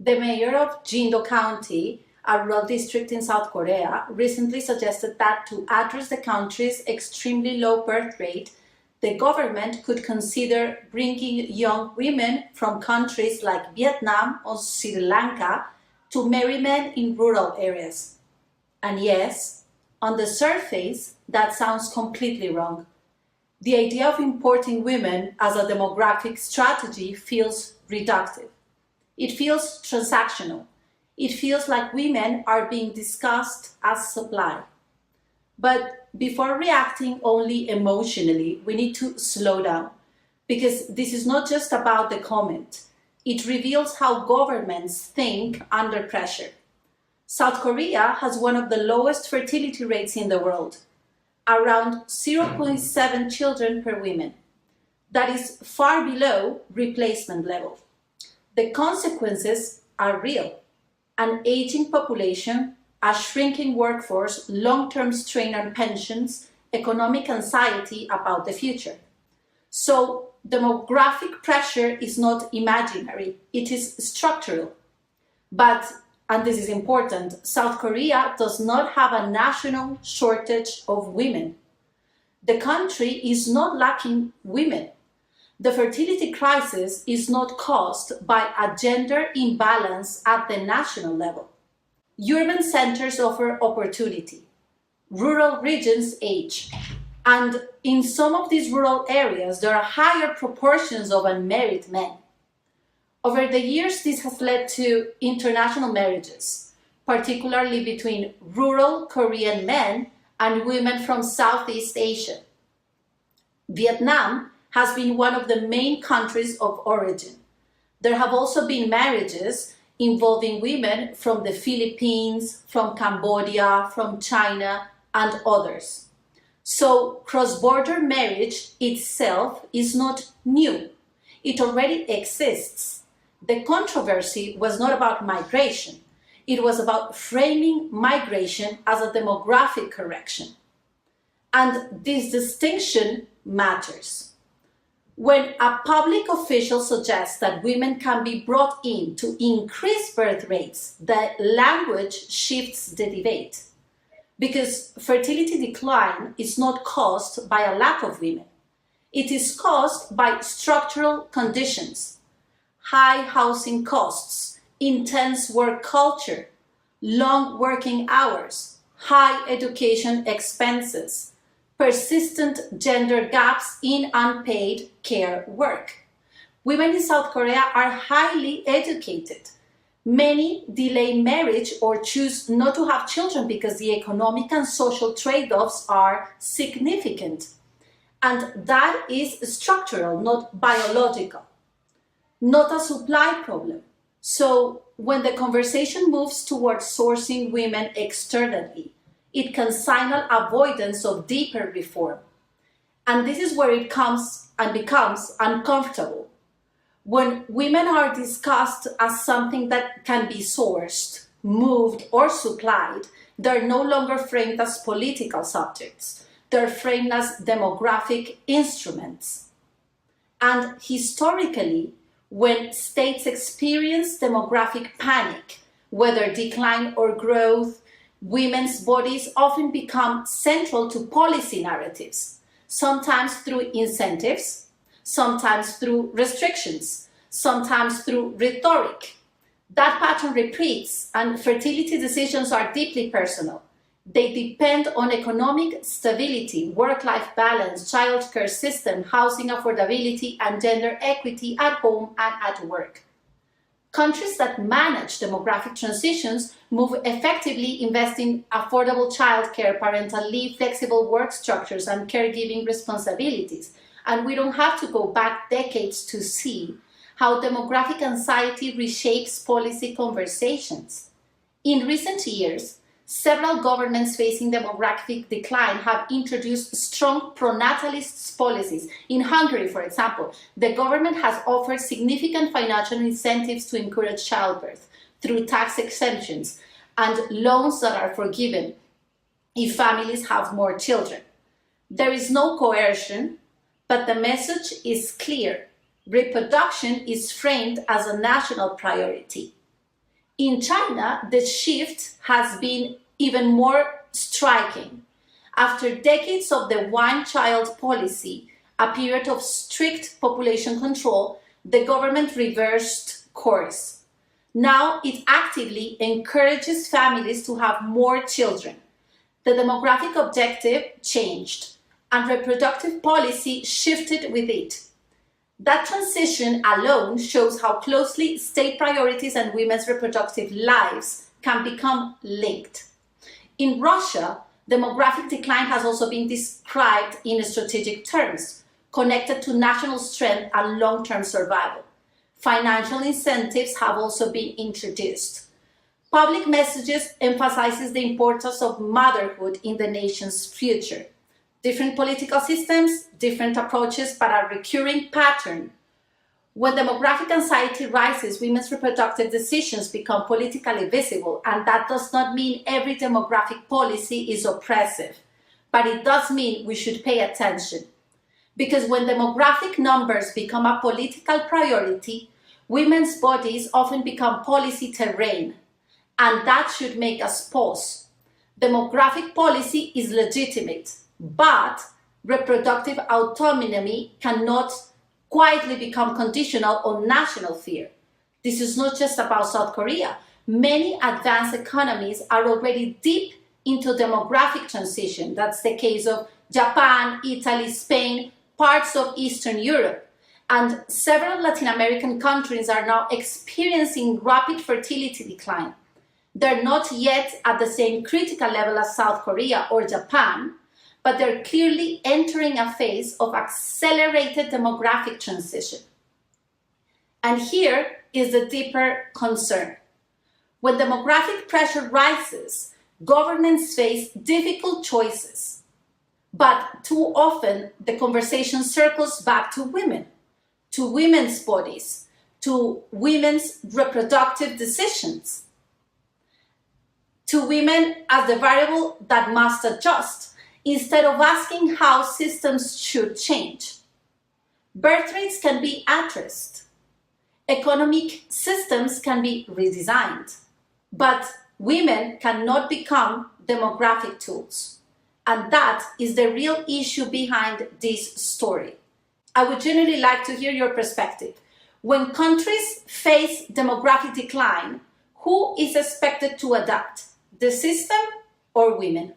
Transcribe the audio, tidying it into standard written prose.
The mayor of Jindo County, a rural district in South Korea, recently suggested that to address the country's extremely low birth rate, the government could consider bringing young women from countries like Vietnam or Sri Lanka to marry men in rural areas. And yes, on the surface, that sounds completely wrong. The idea of importing women as a demographic strategy feels reductive. It feels transactional. It feels like women are being discussed as supply. But before reacting only emotionally, we need to slow down, because this is not just about the comment. It reveals how governments think under pressure. South Korea has one of the lowest fertility rates in the world, around 0.7 children per woman. That is far below replacement level. The consequences are real. An aging population, a shrinking workforce, long-term strain on pensions, economic anxiety about the future. So demographic pressure is not imaginary, it is structural. But, and this is important, South Korea does not have a national shortage of women. The country is not lacking women. The fertility crisis is not caused by a gender imbalance at the national level. Urban centers offer opportunity. Rural regions age. And in some of these rural areas, there are higher proportions of unmarried men. Over the years, this has led to international marriages, particularly between rural Korean men and women from Southeast Asia. Vietnam has been one of the main countries of origin. There have also been marriages involving women from the Philippines, from Cambodia, from China, and others. So cross-border marriage itself is not new. It already exists. The controversy was not about migration. It was about framing migration as a demographic correction. And this distinction matters. When a public official suggests that women can be brought in to increase birth rates, the language shifts the debate. Because fertility decline is not caused by a lack of women. It is caused by structural conditions, high housing costs, intense work culture, long working hours, high education expenses, persistent gender gaps in unpaid care work. Women in South Korea are highly educated. Many delay marriage or choose not to have children because the economic and social trade-offs are significant. And that is structural, not biological, not a supply problem. So when the conversation moves towards sourcing women externally, it can signal avoidance of deeper reform. And this is where it comes and becomes uncomfortable. When women are discussed as something that can be sourced, moved, or supplied, they're no longer framed as political subjects. They're framed as demographic instruments. And historically, when states experience demographic panic, whether decline or growth, women's bodies often become central to policy narratives, sometimes through incentives, sometimes through restrictions, sometimes through rhetoric. That pattern repeats, and fertility decisions are deeply personal. They depend on economic stability, work-life balance, childcare system, housing affordability, and gender equity at home and at work. Countries that manage demographic transitions move effectively, invest in affordable childcare, parental leave, flexible work structures, and caregiving responsibilities. And we don't have to go back decades to see how demographic anxiety reshapes policy conversations. In recent years, several governments facing demographic decline have introduced strong pronatalist policies. In Hungary, for example, the government has offered significant financial incentives to encourage childbirth through tax exemptions and loans that are forgiven if families have more children. There is no coercion, but the message is clear. Reproduction is framed as a national priority. In China, the shift has been even more striking. After decades of the one-child policy, a period of strict population control, the government reversed course. Now it actively encourages families to have more children. The demographic objective changed, and reproductive policy shifted with it. That transition alone shows how closely state priorities and women's reproductive lives can become linked. In Russia, demographic decline has also been described in strategic terms, connected to national strength and long-term survival. Financial incentives have also been introduced. Public messages emphasizes the importance of motherhood in the nation's future. Different political systems, different approaches, but a recurring pattern. When demographic anxiety rises, women's reproductive decisions become politically visible, and that does not mean every demographic policy is oppressive, but it does mean we should pay attention. Because when demographic numbers become a political priority, women's bodies often become policy terrain, and that should make us pause. Demographic policy is legitimate, but reproductive autonomy cannot quietly become conditional on national fear. This is not just about South Korea. Many advanced economies are already deep into demographic transition. That's the case of Japan, Italy, Spain, parts of Eastern Europe. And several Latin American countries are now experiencing rapid fertility decline. They're not yet at the same critical level as South Korea or Japan, but they're clearly entering a phase of accelerated demographic transition. And here is the deeper concern. When demographic pressure rises, governments face difficult choices. But too often, the conversation circles back to women, to women's bodies, to women's reproductive decisions, to women as the variable that must adjust, instead of asking how systems should change. Birth rates can be addressed. Economic systems can be redesigned. But women cannot become demographic tools. And that is the real issue behind this story. I would genuinely like to hear your perspective. When countries face demographic decline, who is expected to adapt? The system or women?